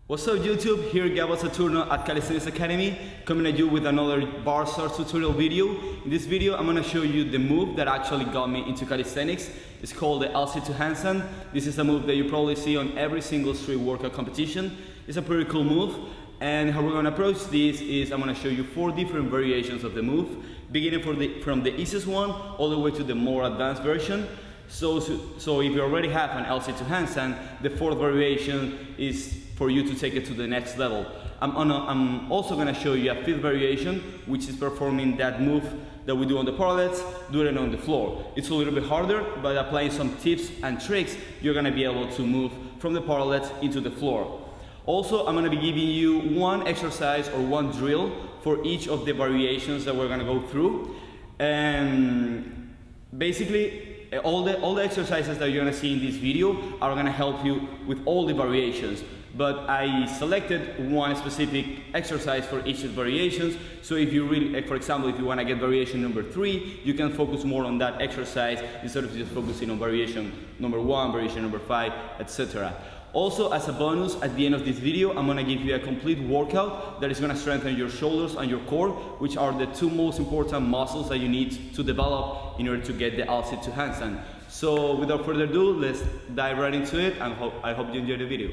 What's up YouTube, here Gabo Saturno at Calisthenics Academy, coming at you with another BROFIST tutorial video. In this video I'm going to show you the move that actually got me into calisthenics. It's called the LC2 handstand. This is a move that you probably see on every single street workout competition. It's a pretty cool move, and how we're going to approach this is I'm going to show you 4 different variations of the move, beginning from the easiest one all the way to the more advanced version. So if you already have an LC2 handstand, the 4th variation is for you to take it to the next level. I'm also going to show you a 5th variation, which is performing that move that we do on the parallels, do it on the floor. It's a little bit harder, but applying some tips and tricks, you're going to be able to move from the parallels into the floor. Also, I'm going to be giving you one exercise or one drill for each of the variations that we're going to go through. And basically, all the exercises that you're going to see in this video are going to help you with all the variations. But I selected one specific exercise for each of the variations. So if you really, for example, if you want to get variation number 3, you can focus more on that exercise instead of just focusing on variation number 1, variation number 5, etc. Also, as a bonus, at the end of this video, I'm going to give you a complete workout that is going to strengthen your shoulders and your core, which are the 2 most important muscles that you need to develop in order to get the LC2 handstand. So without further ado, let's dive right into it, and I hope you enjoy the video.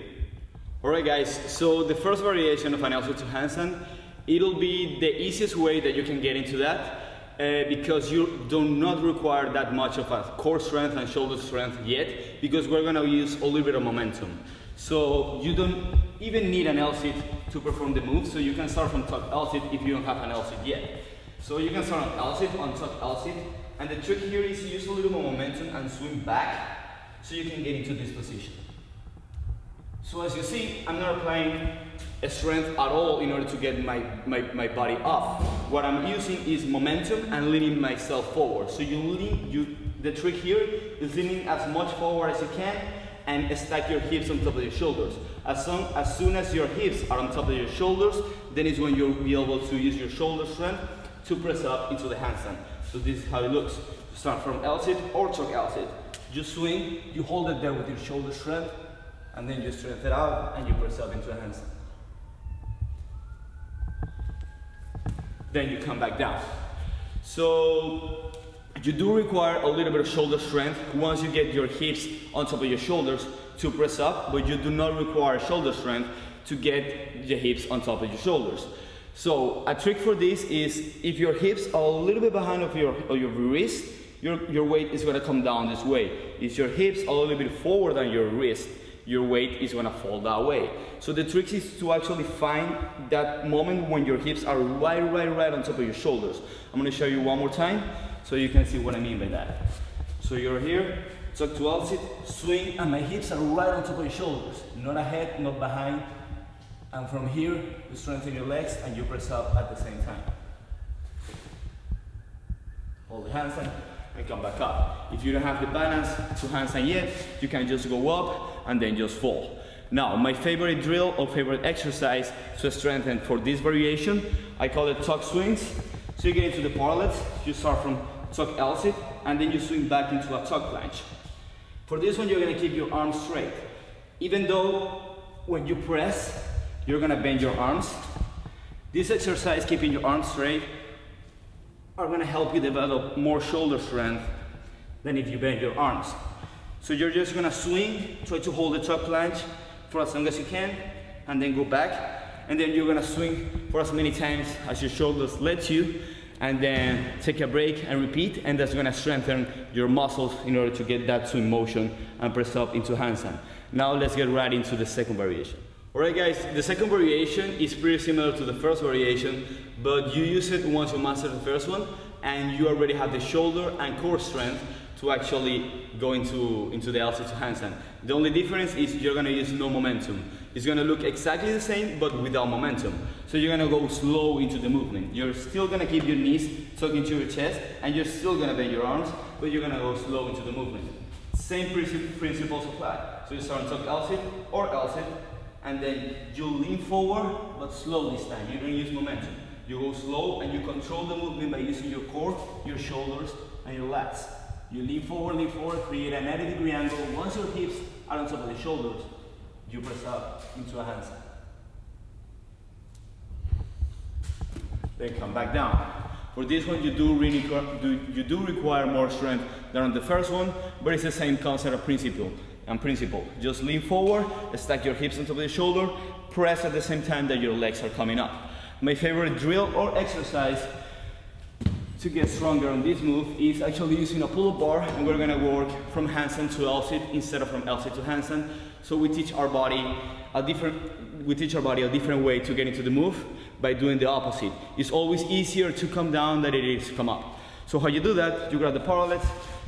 Alright guys, so the first variation of an LC2 handstand, it'll be the easiest way that you can get into that because you do not require that much of a core strength and shoulder strength yet, because we're going to use a little bit of momentum. So you don't even need an LC to perform the move, so you can start from tuck LC if you don't have an LC yet. So you can start on LC, on tuck LC, and the trick here is to use a little more momentum and swing back so you can get into this position. So as you see, I'm not applying a strength at all in order to get my body up. What I'm using is momentum and leaning myself forward. So the trick here is leaning as much forward as you can and stack your hips on top of your shoulders. As soon as your hips are on top of your shoulders, then is when you'll be able to use your shoulder strength to press up into the handstand. So this is how it looks. You start from L-sit or tuck L-sit. You swing, you hold it there with your shoulder strength, and then you strengthen it out and you press up into a handstand. Then you come back down. So you do require a little bit of shoulder strength once you get your hips on top of your shoulders to press up, but you do not require shoulder strength to get the hips on top of your shoulders. So a trick for this is if your hips are a little bit behind of your wrist, your weight is going to come down this way. If your hips are a little bit forward than your wrist, your weight is going to fall that way. So the trick is to actually find that moment when your hips are right on top of your shoulders. I'm going to show you one more time so you can see what I mean by that. So you're here, tuck to L-sit, swing, and my hips are right on top of your shoulders, not ahead, not behind. And from here, you strengthen your legs and you press up at the same time. Hold the handstand and come back up. If you don't have the balance to handstand yet, you can just go up and then just fall. Now, my favorite drill or favorite exercise to strengthen for this variation, I call it tuck swings. So you get into the parallels, you start from tuck L-sit, and then you swing back into a tuck planche. For this one, you're gonna keep your arms straight. Even though when you press, you're gonna bend your arms. This exercise, keeping your arms straight, are gonna help you develop more shoulder strength than if you bend your arms. So you're just gonna swing, try to hold the tuck planche for as long as you can, and then go back. And then you're gonna swing for as many times as your shoulders let you, and then take a break and repeat, and that's gonna strengthen your muscles in order to get that swing motion and press up into handstand. Now let's get right into the second variation. Alright guys, the second variation is pretty similar to the first variation, but you use it once you master the first one and you already have the shoulder and core strength to actually go into the LC2 handstand. The only difference is you're going to use no momentum. It's going to look exactly the same but without momentum. So you're going to go slow into the movement. You're still going to keep your knees tucked into your chest and you're still going to bend your arms, but you're going to go slow into the movement. Same principles apply. So you start on tuck LC or LC, and then you lean forward, but slow this time. You don't use momentum. You go slow and you control the movement by using your core, your shoulders, and your lats. You lean forward, create a 90-degree angle. Once your hips are on top of the shoulders, you press up into a handstand. then come back down. For this one, you do require more strength than on the first one, but it's the same concept of principle. Just lean forward, stack your hips on top of the shoulder, press at the same time that your legs are coming up. My favorite drill or exercise to get stronger on this move is actually using a pull-up bar, and we're gonna work from handstand to L-sit instead of from L-sit to handstand. So we teach our body a different way to get into the move by doing the opposite. It's always easier to come down than it is to come up. So how you do that, you grab the parallels,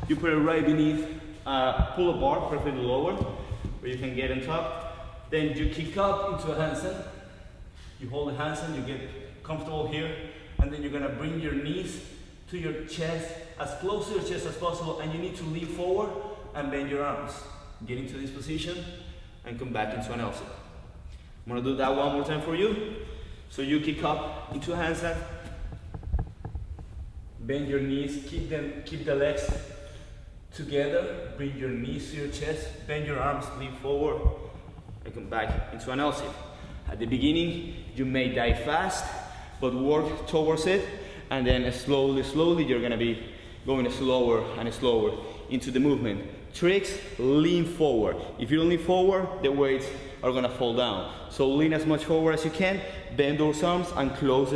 you put it right beneath a pull-up bar, perfectly lower, where you can get on top. Then you kick up into a handstand. You hold the handstand, you get comfortable here, and then you're gonna bring your knees to your chest, as close to your chest as possible, and you need to lean forward and bend your arms. Get into this position and come back into an L-sit. I'm gonna do that one more time for you. So you kick up into a handstand, bend your knees, keep the legs together, bring your knees to your chest, bend your arms, lean forward, and come back into an L-sit. At the beginning, you may dive fast, but work towards it, and then slowly, you're gonna be going slower and slower into the movement. Tricks, lean forward. If you don't lean forward, the weights are gonna fall down. So lean as much forward as you can, bend those arms and close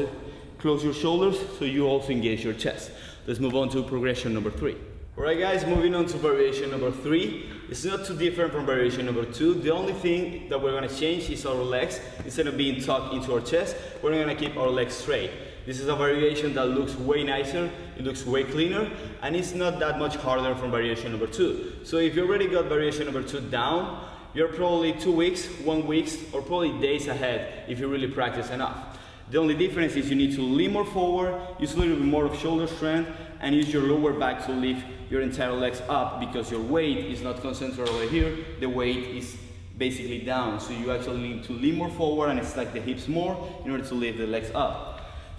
your shoulders so you also engage your chest. Let's move on to progression number 3. Alright guys, moving on to variation number 3. It's not too different from variation number 2. The only thing that we're gonna change is our legs. Instead of being tucked into our chest, we're gonna keep our legs straight. This is a variation that looks way nicer, it looks way cleaner, and it's not that much harder from variation number 2. So if you already got variation number 2 down, you're probably 2 weeks, 1 week, or probably days ahead if you really practice enough. The only difference is you need to lean more forward, use a little bit more of shoulder strength, and use your lower back to lift your entire legs up, because your weight is not concentrated over here, the weight is basically down. So you actually need to lean more forward and stack the hips more in order to lift the legs up.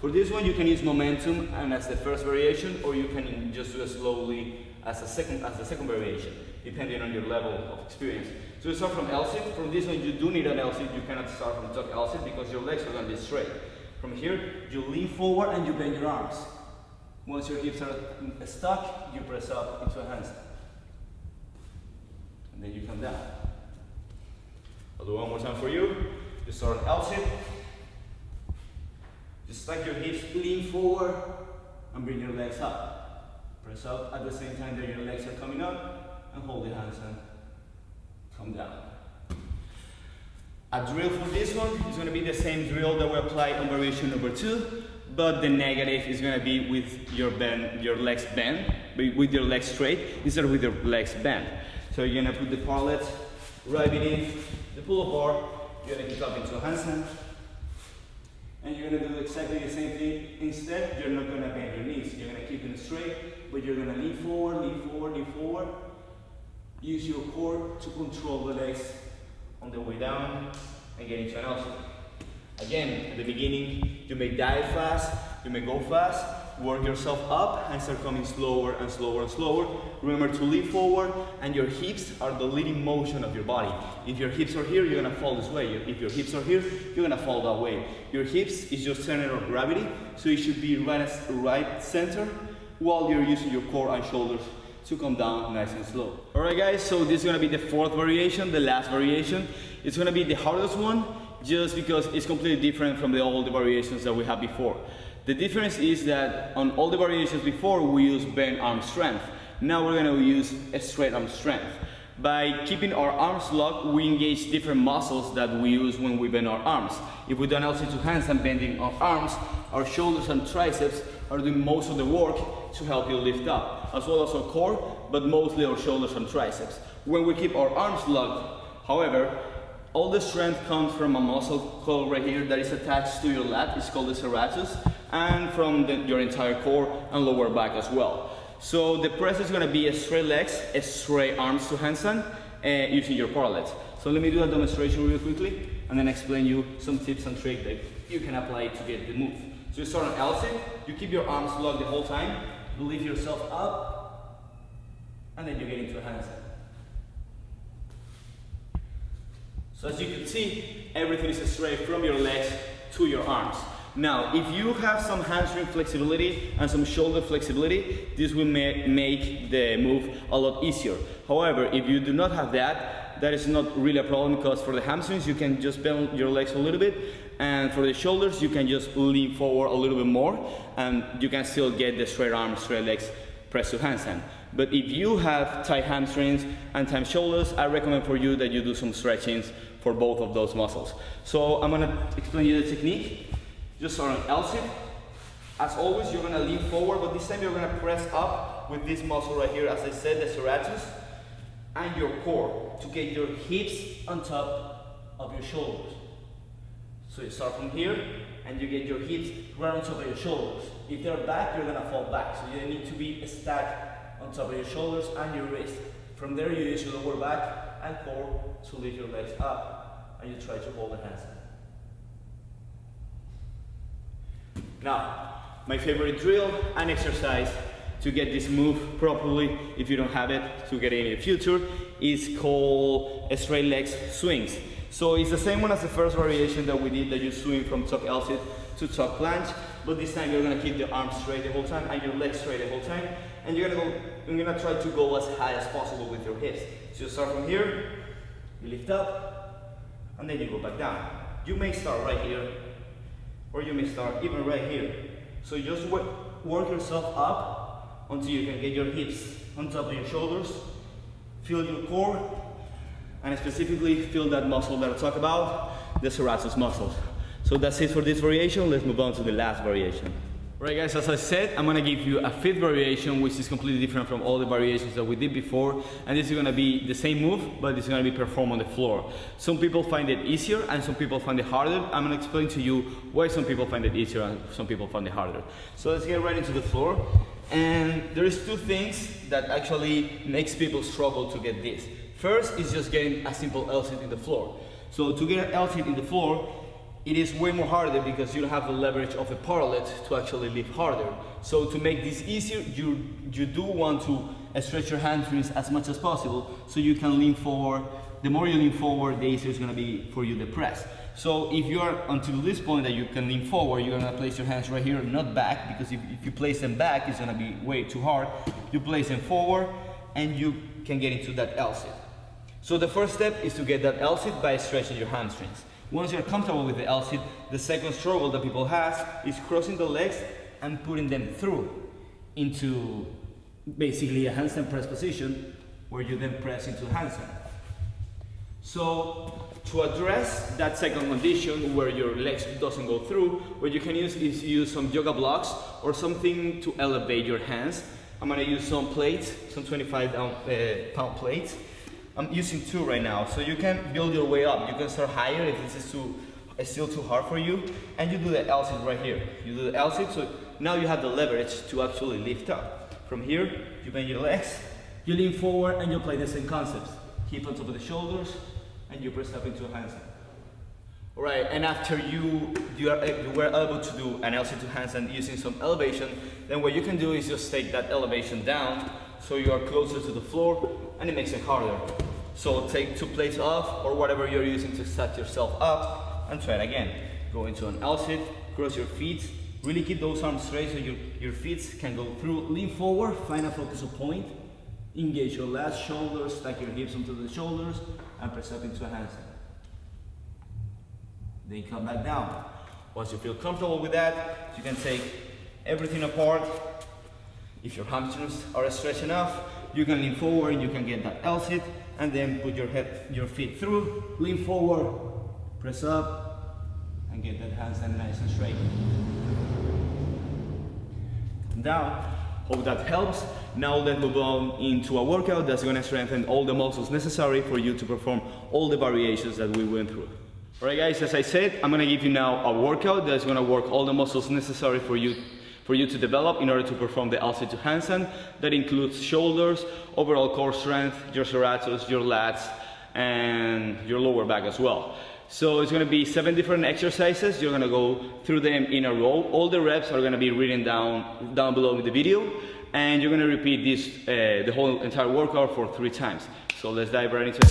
For this one, you can use momentum and as the first variation, or you can just do it slowly as the second variation, depending on your level of experience. So you start from L-sit. From this one, you do need an L-sit. You cannot start from tuck L-sit because your legs are going to be straight. From here, you lean forward and you bend your arms. Once your hips are stuck, you press up into a handstand. And then you come down. I'll do one more time for you. You start on L-sit. Just stack your hips, lean forward, and bring your legs up. Press up at the same time that your legs are coming up, and hold the handstand. Come down. A drill for this one is going to be the same drill that we applied on variation number 2, but the negative is going to be with your legs bent, with your legs straight, instead of with your legs bent. So you're going to put the parallels right beneath the pull-up bar. You're going to kick up into a handstand. And you're going to do exactly the same thing. Instead, you're not going to bend your knees. You're going to keep them straight, but you're going to lean forward, lean forward, lean forward. Use your core to control the legs on the way down and get into an L-sit. Again, at the beginning, you may dive fast, you may go fast, work yourself up and start coming slower and slower and slower. Remember to lean forward, and your hips are the leading motion of your body. If your hips are here, you're gonna fall this way. If your hips are here, you're gonna fall that way. Your hips is your center of gravity, so it should be right center while you're using your core and shoulders to come down nice and slow. Alright guys, so this is gonna be the 4th variation, the last variation. It's gonna be the hardest one, just because it's completely different from all the variations that we had before. The difference is that on all the variations before, we used bent arm strength. Now we're going to use a straight arm strength. By keeping our arms locked, we engage different muscles that we use when we bend our arms. If we do an L-sit to handstand bending our arms, our shoulders and triceps are doing most of the work to help you lift up, as well as our core, but mostly our shoulders and triceps. When we keep our arms locked, however, all the strength comes from a muscle called right here that is attached to your lat. It's called the serratus, and from your entire core and lower back as well. So the press is going to be a straight legs, a straight arms to handstand, using your parallels. So let me do a demonstration real quickly, and then explain you some tips and tricks that you can apply to get the move. So you start on L-sit, you keep your arms locked the whole time, you lift yourself up, and then you get into a handstand. So as you can see, everything is straight from your legs to your arms. Now, if you have some hamstring flexibility and some shoulder flexibility, this will make the move a lot easier. However, if you do not have that, that is not really a problem, because for the hamstrings, you can just bend your legs a little bit, and for the shoulders, you can just lean forward a little bit more, and you can still get the straight arms, straight legs press to handstand. But if you have tight hamstrings and tight shoulders, I recommend for you that you do some stretchings for both of those muscles. So I'm gonna explain you the technique. Just start on L-sit. As always, you're gonna lean forward, but this time you're gonna press up with this muscle right here, as I said, the serratus, and your core, to get your hips on top of your shoulders. So you start from here, and you get your hips right on top of your shoulders. If they're back, you're gonna fall back. So you need to be stacked on top of your shoulders and your wrist. From there, you use your lower back and core to lift your legs up, and you try to hold the handstand. Now, my favorite drill and exercise to get this move properly, if you don't have it, to get it in the future, is called straight legs swings. So it's the same one as the first variation that we did, that you swing from tuck L-sit to tuck planche, but this time you're gonna keep the arms straight the whole time and your legs straight the whole time, and you're gonna try to go as high as possible with your hips. So you start from here, you lift up, and then you go back down. You may start right here, or you may start even right here. So just work yourself up until you can get your hips on top of your shoulders, feel your core, and specifically feel that muscle that I talk about, the serratus muscles. So that's it for this variation. Let's move on to the last variation. Right guys, as I said, I'm gonna give you a fifth variation, which is completely different from all the variations that we did before, and this is gonna be the same move, but it's gonna be performed on the floor. Some people find it easier and some people find it harder. I'm gonna explain to you why some people find it easier and some people find it harder. So let's get right into the floor. And there's two things that actually makes people struggle to get this. First is just getting a simple L-sit in the floor. So to get an L-sit in the floor, it is way more harder because you don't have the leverage of a parallel to actually lift harder. So to make this easier, you do want to stretch your hamstrings as much as possible so you can lean forward. The more you lean forward, the easier it's gonna be for you to press. So if you are until this point that you can lean forward, you're gonna place your hands right here, not back, because if you place them back, it's gonna be way too hard. You place them forward and you can get into that L-sit. So the first step is to get that L-sit by stretching your hamstrings. Once you're comfortable with the L-sit, the second struggle that people have is crossing the legs and putting them through into basically a handstand press position where you then press into handstand. So to address that second condition where your legs doesn't go through, what you can use is use some yoga blocks or something to elevate your hands. I'm gonna use some plates, some 25-pound plates. I'm using 2 right now, so you can build your way up. You can start higher if this is still too hard for you, and you do the L-sit right here. You do the L-sit, so now you have the leverage to actually lift up. From here, you bend your legs, you lean forward, and you play the same concepts. Hip on top of the shoulders, and you press up into a handstand. All right, and after you were able to do an L-sit to handstand using some elevation, then what you can do is just take that elevation down so you are closer to the floor, and it makes it harder. So take 2 plates off or whatever you're using to set yourself up and try it again. Go into an L-sit, cross your feet, really keep those arms straight so your feet can go through. Lean forward, find a focus point, engage your last shoulder, stack your hips onto the shoulders, and press up into a handstand. Then come back down. Once you feel comfortable with that, you can take everything apart. If your hamstrings are stretched enough, you can lean forward, you can get that L-sit, and then put your feet through, lean forward, press up, and get that handstand nice and straight. Come down. Hope that helps. Now let's move on into a workout that's going to strengthen all the muscles necessary for you to perform all the variations that we went through. Alright guys, as I said, I'm going to give you now a workout that's going to work all the muscles necessary for you to develop in order to perform the L-sit to handstand. That includes shoulders, overall core strength, your serratus, your lats, and your lower back as well. So it's going to be 7 different exercises. You're going to go through them in a row. All the reps are going to be written down below in the video, and you're going to repeat this the whole entire workout for 3 times. So let's dive right into it.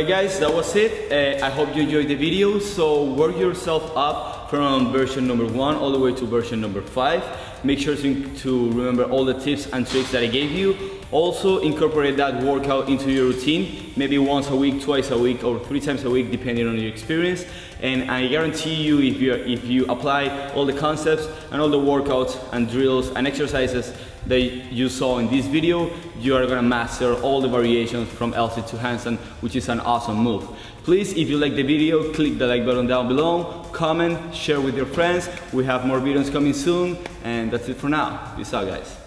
Alright guys, that was it. I hope you enjoyed the video. So work yourself up from version number 1 all the way to version number 5. Make sure to remember all the tips and tricks that I gave you. Also incorporate that workout into your routine, maybe once a week, twice a week, or 3 times a week, depending on your experience. And I guarantee you, if you apply all the concepts and all the workouts and drills and exercises that you saw in this video, you are gonna master all the variations from LC to handstand, which is an awesome move. Please, if you like the video, click the like button down below, comment, share with your friends. We have more videos coming soon, and that's it for now. Peace out, guys.